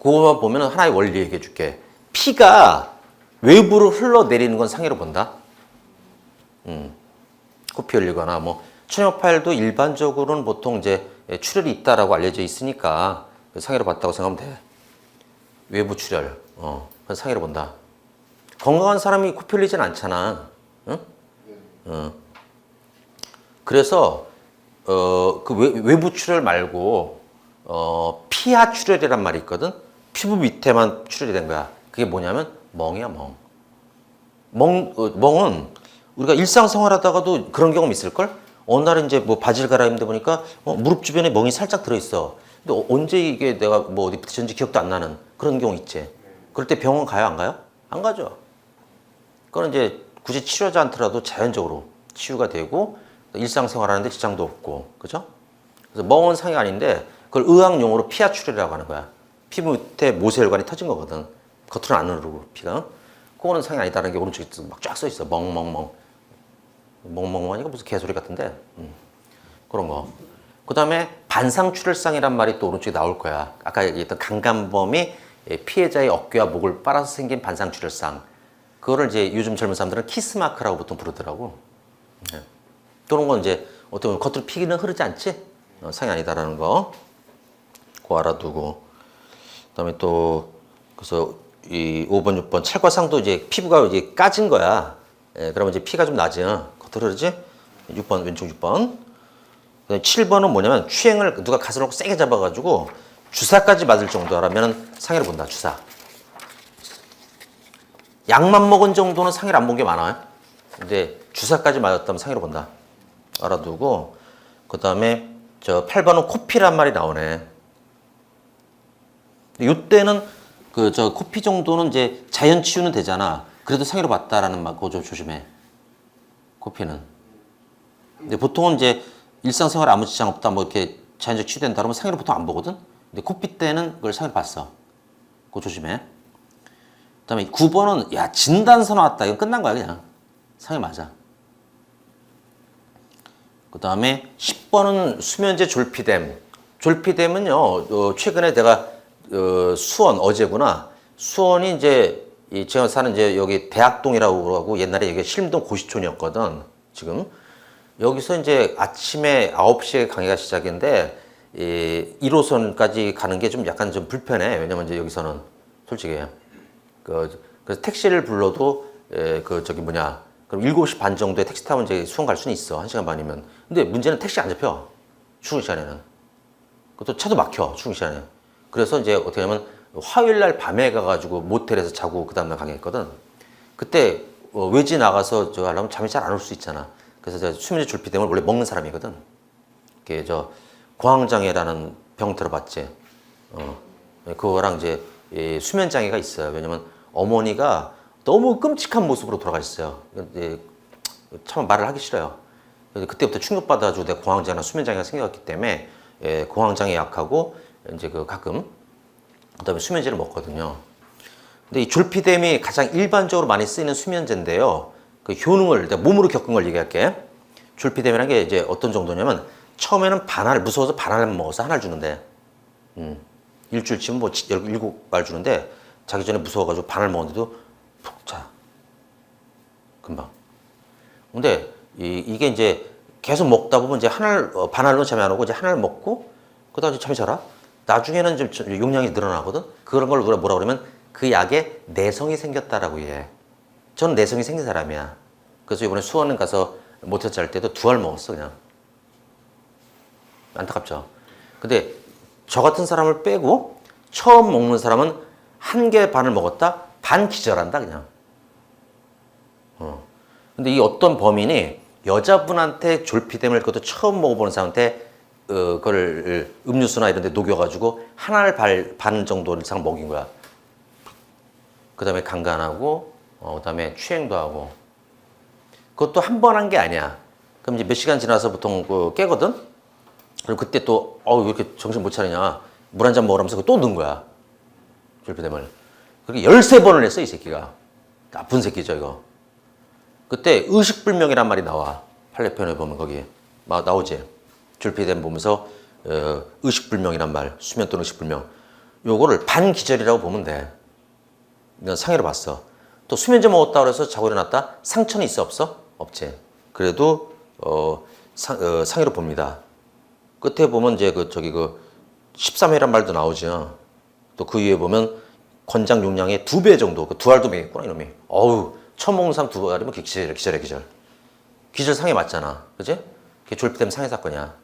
그거만 보면 하나의 원리 얘기해 줄게. 피가 외부로 흘러내리는 건 상해로 본다. 코피 흘리거나 천연막 파열도 일반적으로는 보통 이제 출혈이 있다라고 알려져 있으니까 상해로 봤다고 생각하면 돼. 외부 출혈. 그래서 상해로 본다. 건강한 사람이 코피 흘리진 않잖아. 응? 그래서 그 외부 출혈 말고 피하 출혈이란 말이 있거든. 피부 밑에만 출혈이 된 거야. 그게 뭐냐면 멍이야, 멍. 멍은 우리가 일상생활하다가도 그런 경험 있을걸? 어느 날은 이제 바지를 갈아입는데 보니까 무릎 주변에 멍이 살짝 들어있어. 근데 언제 이게 내가 어디 부딪혔는지 기억도 안 나는 그런 경우 있지. 그럴 때 병원 가요, 안 가요? 안 가죠. 그건 이제 굳이 치료하지 않더라도 자연적으로 치유가 되고 일상생활하는데 지장도 없고, 그죠? 그래서 멍은 상해가 아닌데 그걸 의학용어로 피하 출혈이라고 하는 거야. 피부 밑에 모세혈관이 터진 거거든. 겉으로는 안 흐르고 피가. 그거는 상이 아니다라는 게 오른쪽에 막 쫙 써 있어. 멍멍멍. 멍멍멍하니까 무슨 개소리 같은데. 그런 거. 그 다음에 반상출혈상이란 말이 또 오른쪽에 나올 거야. 아까 얘기했던 강간범이 피해자의 어깨와 목을 빨아서 생긴 반상출혈상. 그거를 이제 요즘 젊은 사람들은 키스마크라고 보통 부르더라고. 그런 건 이제 어떻게 보면 겉으로 피기는 흐르지 않지? 상이 아니다라는 거. 그거 알아두고. 그 다음에 또, 그래서 이 5번, 6번 찰과상도 이제 피부가 이제 까진 거야. 그러면 이제 피가 좀 나지. 겉으로 흐르지? 6번, 왼쪽 6번. 7번은 뭐냐면 추행을 누가 가슴을 세게 잡아가지고 주사까지 맞을 정도라면 상해를 본다. 주사. 약만 먹은 정도는 상해를 안 본 게 많아요. 근데 주사까지 맞았다면 상해를 본다. 알아두고 그 다음에 저 8번은 코피란 말이 나오네. 이때는 그 저 코피 정도는 이제 자연 치유는 되잖아. 그래도 상해를 봤다라는 말 그거 좀 조심해. 코피는. 근데 보통은 이제 일상생활에 아무 지장 없다, 뭐 이렇게 자연적 치유된다 그러면 상해를 보통 안 보거든? 근데 코피 때는 그걸 상해를 봤어. 그거 조심해. 그 다음에 9번은, 야, 진단서 나왔다. 이건 끝난 거야, 그냥. 상해 맞아. 그 다음에 10번은 수면제 졸피뎀. 졸피뎀은요, 최근에 내가, 수원, 어제구나. 수원이 이제, 제가 사는 이제 여기 대학동이라고 하고 옛날에 여기 신림동 고시촌이었거든, 지금. 여기서 이제 아침에 9시에 강의가 시작인데 1호선까지 가는 게 좀 약간 좀 불편해. 왜냐면 이제 여기서는 솔직히 그래서 택시를 불러도 그럼 7시 반 정도에 택시 타면 이제 수원 갈 수는 있어. 1시간 반이면. 근데 문제는 택시 안 잡혀. 출근 시간에는. 그것도 차도 막혀. 출근 시간에. 그래서 이제 어떻게 하면 화요일 날 밤에 가가지고 모텔에서 자고 그 다음날 강의했거든. 그때 외지 나가서 저 하려면 잠이 잘 안 올 수 있잖아. 그래서 제가 수면제 졸피뎀을 원래 먹는 사람이거든. 그게 공황장애라는 병 들어봤지. 그거랑 이제 수면장애가 있어요. 왜냐면 어머니가 너무 끔찍한 모습으로 돌아가셨어요. 참 말을 하기 싫어요. 그때부터 충격받아가지고 내가 공황장애나 수면장애가 생겨났기 때문에 공황장애 약하고 이제 가끔 그다음에 수면제를 먹거든요. 근데 이 졸피뎀이 가장 일반적으로 많이 쓰이는 수면제인데요. 그 효능을 내가 몸으로 겪은 걸 얘기할게. 졸피뎀이라는 게 이제 어떤 정도냐면 처음에는 무서워서 반알 먹어서 하나를 주는데 일주일치면 뭐 7알 주는데 자기 전에 무서워가지고 반알 먹었는데도 푹 자. 금방. 근데 이게 이제 계속 먹다 보면 이제 반알로 잠이 안 오고 이제 하나를 먹고 그다음에 잠이 자라. 나중에는 좀 용량이 늘어나거든. 그런 걸 뭐라 그러면 그 약에 내성이 생겼다라고 해. 저는 내성이 생긴 사람이야. 그래서 이번에 수원 가서 모텔 잘 때도 2알 먹었어, 그냥. 안타깝죠. 근데 저 같은 사람을 빼고 처음 먹는 사람은 1개 반을 먹었다? 반 기절한다, 그냥. 근데 이 어떤 범인이 여자분한테 졸피뎀을 그것도 처음 먹어보는 사람한테 그걸 음료수나 이런 데 녹여가지고 1알 반 정도 이상 먹인 거야. 그 다음에 강간하고 그 다음에 추행도 하고. 그것도 한 번 한 게 아니야. 그럼 이제 몇 시간 지나서 보통 깨거든? 그리고 그때 또, 왜 이렇게 정신 못 차리냐. 물 한 잔 먹으라면서 또 넣은 거야. 졸피뎀을. 그렇게 13번을 했어, 이 새끼가. 나쁜 새끼죠, 이거. 그때 의식불명이란 말이 나와. 판례편에 보면 거기. 나오지. 졸피뎀 보면서, 의식불명이란 말. 수면 또는 의식불명. 요거를 반기절이라고 보면 돼. 이건 상해로 봤어. 또 수면제 먹었다 그래서 자고 일어났다? 상처는 있어 없어? 없지. 그래도 상해로 봅니다. 끝에 보면 이제 13회란 말도 나오죠. 또 그 위에 보면 권장 용량의 2배 정도, 2알도 먹겠구나 이놈이. 처음 먹는 사람 2알이면 기절해. 기절 상해 맞잖아. 그지? 그게 졸피뎀 상해 사건이야.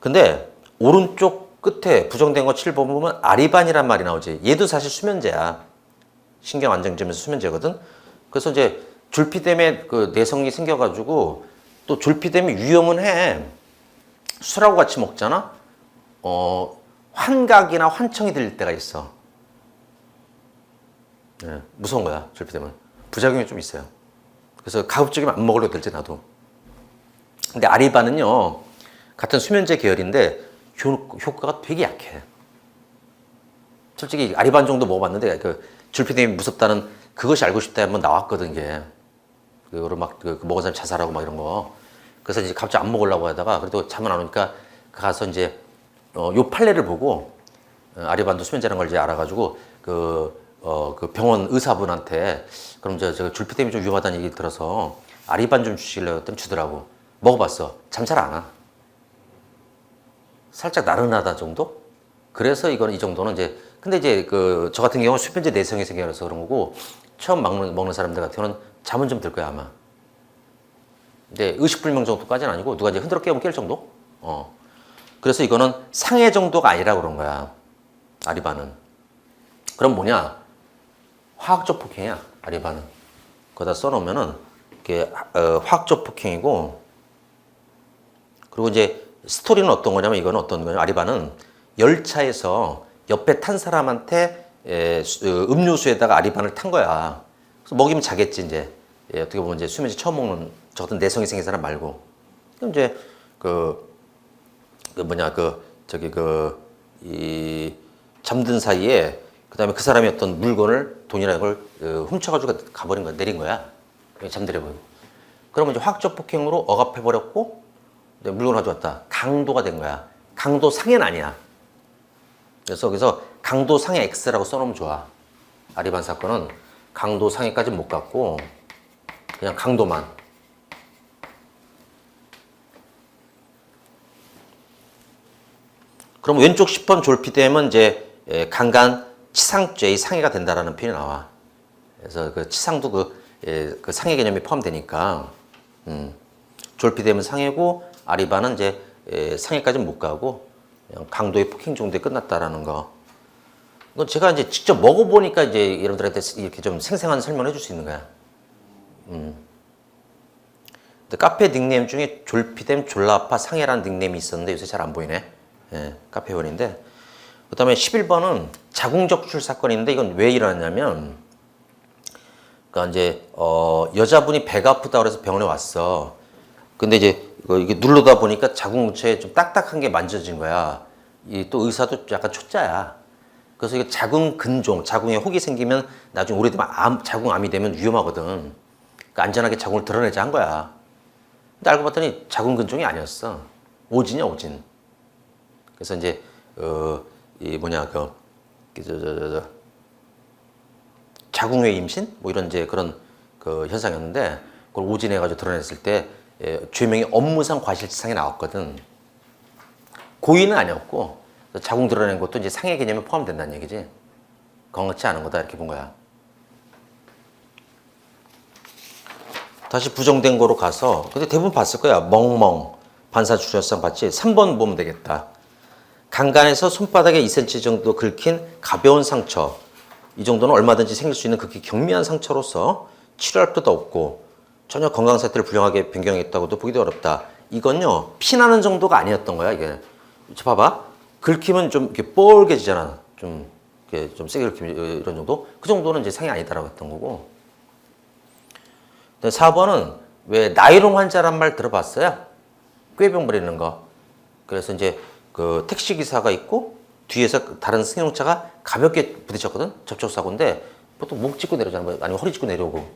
근데 오른쪽 끝에 부정된 거 7번 보면 아리반이란 말이 나오지. 얘도 사실 수면제야. 신경 안정제면서 수면제거든. 그래서 이제 졸피뎀에 그 내성이 생겨가지고 또 졸피뎀이 위험은 해. 술하고 같이 먹잖아. 환각이나 환청이 들릴 때가 있어. 네, 무서운 거야 졸피뎀은. 부작용이 좀 있어요. 그래서 가급적이면 안 먹으려고 들지 나도. 근데 아리바는요 같은 수면제 계열인데 효과가 되게 약해. 솔직히 아리반 정도 먹어봤는데 졸피뎀이 무섭다는 그것이 알고 싶다 한번 나왔거든, 이게. 그거를 막, 먹은 사람 자살하고 막 이런 거. 그래서 이제 갑자기 안 먹으려고 하다가, 그래도 잠은 안 오니까 가서 이제, 요 판례를 보고, 아리반도 수면제라는 걸 이제 알아가지고, 그 병원 의사분한테, 그럼 제가 줄피뎀이 좀 위험하다는 얘기 들어서, 아리반 좀 주시려고 했더니 주더라고. 먹어봤어. 잠 잘 안 와. 살짝 나른하다 정도? 그래서 이거는 이 정도는 이제, 근데 이제 저 같은 경우는 수면제 내성이 생겨서 그런 거고, 처음 먹는 사람들 같은 경우는 잠은 좀 들 거야, 아마. 근데 의식불명 정도까지는 아니고, 누가 이제 흔들어 깨우면 깰 정도? 그래서 이거는 상해 정도가 아니라 그런 거야. 아리바는. 그럼 뭐냐? 화학적 폭행이야, 아리바는. 거기다 써놓으면은, 이게, 화학적 폭행이고, 그리고 이제 스토리는 어떤 거냐면, 이거는 어떤 거냐면, 아리바는 열차에서 옆에 탄 사람한테 음료수에다가 아리반을 탄 거야. 그래서 먹이면 자겠지, 이제. 어떻게 보면 이제 수면제 처음 먹는 저 같은 내성이 생긴 사람 말고. 그럼 이제 이 잠든 사이에 그다음에 그 사람이 어떤 물건을 돈이라는 걸 훔쳐가지고 가버린 거야, 내린 거야. 잠들어버리고. 그러면 이제 화학적 폭행으로 억압해버렸고, 물건을 가져왔다. 강도가 된 거야. 강도 상해는 아니야. 그래서 거기서 강도 상해 X라고 써놓으면 좋아. 아리반 사건은 강도 상해까지는 못 갔고, 그냥 강도만. 그럼 왼쪽 10번 졸피뎀은 이제 강간 치상죄의 상해가 된다라는 표현이 나와. 그래서 그 치상도 그 상해 개념이 포함되니까, 졸피뎀은 상해고, 아리반은 이제 상해까지는 못 가고, 그냥 강도의 폭행 정도에 끝났다라는 거. 이건 제가 이제 직접 먹어보니까 이제 여러분들한테 이렇게 좀 생생한 설명을 해줄 수 있는 거야. 근데 카페 닉네임 중에 졸피뎀, 졸라파, 상해라는 닉네임이 있었는데 요새 잘 안 보이네. 예, 카페 회원인데. 그 다음에 11번은 자궁적출 사건인데 이건 왜 일어났냐면, 그러니까 이제, 여자분이 배가 아프다 그래서 병원에 왔어. 근데 이제 이게 누르다 보니까 자궁 근처에 좀 딱딱한 게 만져진 거야. 또 의사도 약간 초짜야. 그래서 이게 자궁 근종, 자궁에 혹이 생기면 나중에 오래되면 자궁암이 되면 위험하거든. 그러니까 안전하게 자궁을 드러내자 한 거야. 근데 알고 봤더니 자궁 근종이 아니었어. 오진이야, 오진. 그래서 이제 자궁외 임신 뭐 이런 이제 그런 현상이었는데, 그걸 오진해가지고 드러냈을 때 죄명이 업무상 과실치상이 나왔거든. 고의는 아니었고, 자궁 드러낸 것도 이제 상해 개념에 포함된다는 얘기지. 건강치 않은 거다 이렇게 본 거야. 다시 부정된 거로 가서, 근데 대부분 봤을 거야. 멍멍 반사출혈성 봤지? 3번 보면 되겠다. 강간에서 손바닥에 2cm 정도 긁힌 가벼운 상처, 이 정도는 얼마든지 생길 수 있는 극히 경미한 상처로서 치료할 필요도 없고 전혀 건강 상태를 불량하게 변경했다고도 보기도 어렵다. 이건요, 피나는 정도가 아니었던 거야, 이게. 봐봐. 긁히면 좀 이렇게 뻘개지잖아. 좀 세게 긁히면 이런 정도? 그 정도는 이제 상해 아니다라고 했던 거고. 4번은 왜 나이롱 환자란 말 들어봤어요? 꾀병 부리는 거. 그래서 이제 그 택시기사가 있고 뒤에서 다른 승용차가 가볍게 부딪혔거든? 접촉사고인데 보통 목 짚고 내려오잖아. 아니면 허리 짚고 내려오고.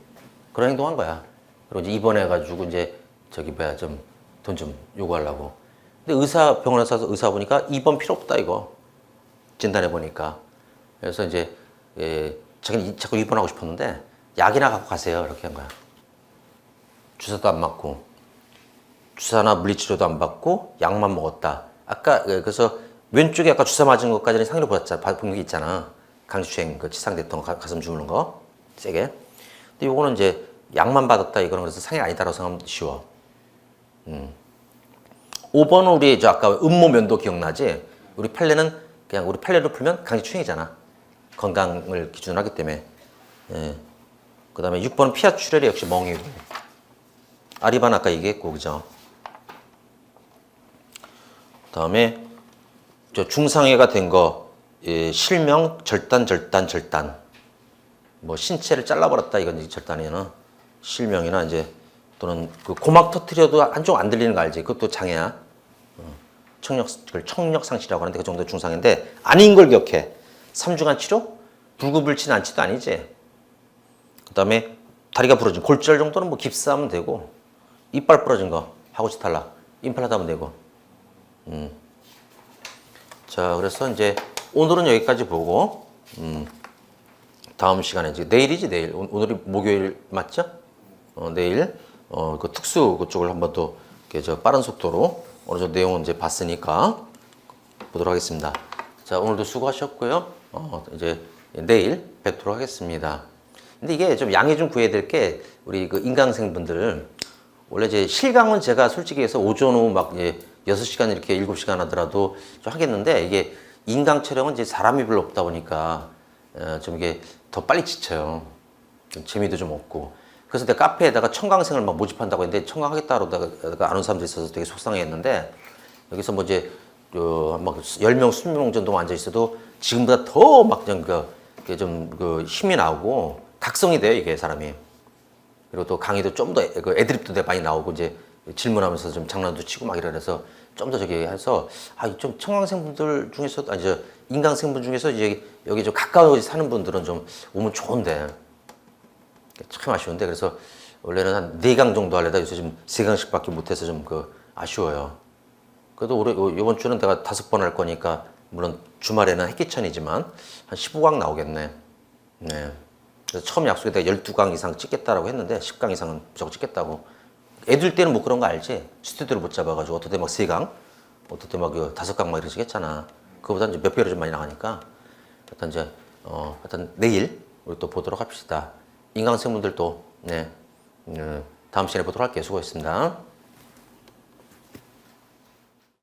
그런 행동한 거야. 그리고 이제 입원해가지고 이제 돈 좀 요구하려고. 근데 병원에서 의사 보니까 입원 필요 없다, 이거. 진단해보니까. 그래서 이제, 자기는 자꾸 입원하고 싶었는데 약이나 갖고 가세요. 이렇게 한 거야. 주사도 안 맞고, 주사나 물리치료도 안 받고, 약만 먹었다. 그래서 왼쪽에 아까 주사 맞은 것까지는 상해를 본 게 있잖아. 강제추행, 치상됐던 거, 가슴 주무는 거. 세게. 근데 요거는 이제 약만 받았다, 이거는. 그래서 상해 아니다라고 생각하면 쉬워. 5번은 우리 아까 음모면도 기억나지? 우리 판례는 그냥 우리 판례로 풀면 강제추행이잖아. 건강을 기준으로 하기 때문에. 예. 그 다음에 6번은 피하 출혈이 역시 멍이고. 아리반 아까 얘기했고, 그죠? 그 다음에 중상해가 된 거, 실명, 절단. 뭐 신체를 잘라버렸다, 이건 절단이나 실명이나 이제 또는 그 고막 터트려도 한쪽 안 들리는 거 알지? 그것도 장애야. 청력 상실이라고 하는데 그 정도 중상인데 아닌 걸 기억해. 3주간 치료? 불구불친 안치도 아니지. 그다음에 다리가 부러진 골절 정도는 뭐 깁스하면 되고, 이빨 부러진 거 하고시 탈락 임플란트 하면 되고. 자, 그래서 이제 오늘은 여기까지 보고, 다음 시간에 이제 내일이지, 내일. 오늘이 목요일 맞죠? 내일 그 특수 그쪽을 한번 또 이렇게 저 빠른 속도로 어느 정도 내용은 이제 봤으니까 보도록 하겠습니다. 자, 오늘도 수고하셨고요. 이제 내일 뵙도록 하겠습니다. 근데 이게 좀 양해 좀 구해야 될 게, 우리 그 인강생분들 원래 이제 실강은 제가 솔직히 해서 오전 오후 막 이제 6시간 이렇게 7시간 하더라도 좀 하겠는데, 이게 인강 촬영은 이제 사람이 별로 없다 보니까 좀 이게 더 빨리 지쳐요. 좀 재미도 좀 없고. 그래서 내가 카페에다가 청강생을 막 모집한다고 했는데, 청강하겠다 그러다가 안 온 사람들이 있어서 되게 속상해했는데, 여기서 뭐 이제 막 10명, 20명 정도 앉아 있어도 지금보다 더 막 그냥 좀 힘이 나오고 각성이 돼요, 이게 사람이. 그리고 또 강의도 좀 더 애드립도 많이 나오고, 이제 질문하면서 좀 장난도 치고 막 이래서 좀 더 저기 해서, 좀 청강생분들 중에서, 아니 저 인강생분 중에서 이제 여기 좀 가까이 사는 분들은 좀 오면 좋은데 참 아쉬운데, 그래서 원래는 한 4강 정도 하려다 요새 지금 3강씩밖에 못해서 좀 아쉬워요. 그래도 올해 이번 주는 내가 5번 할 거니까, 물론 주말에는 햇기천이지만 한 15강 나오겠네. 네. 그래서 처음 약속에 내가 12강 이상 찍겠다라고 했는데 10강 이상은 무조건 찍겠다고. 애들 때는 뭐 그런 거 알지? 스튜디오를 못 잡아가지고 어떨 때 막 3강, 어떨 때 막 5강 막 이렇게 찍겠잖아. 그거보다 이제 몇 배로 좀 많이 나가니까. 일단 이제 일단 내일 우리 또 보도록 합시다. 인강생분들도 다음 시간에 보도록 할게요. 수고했습니다.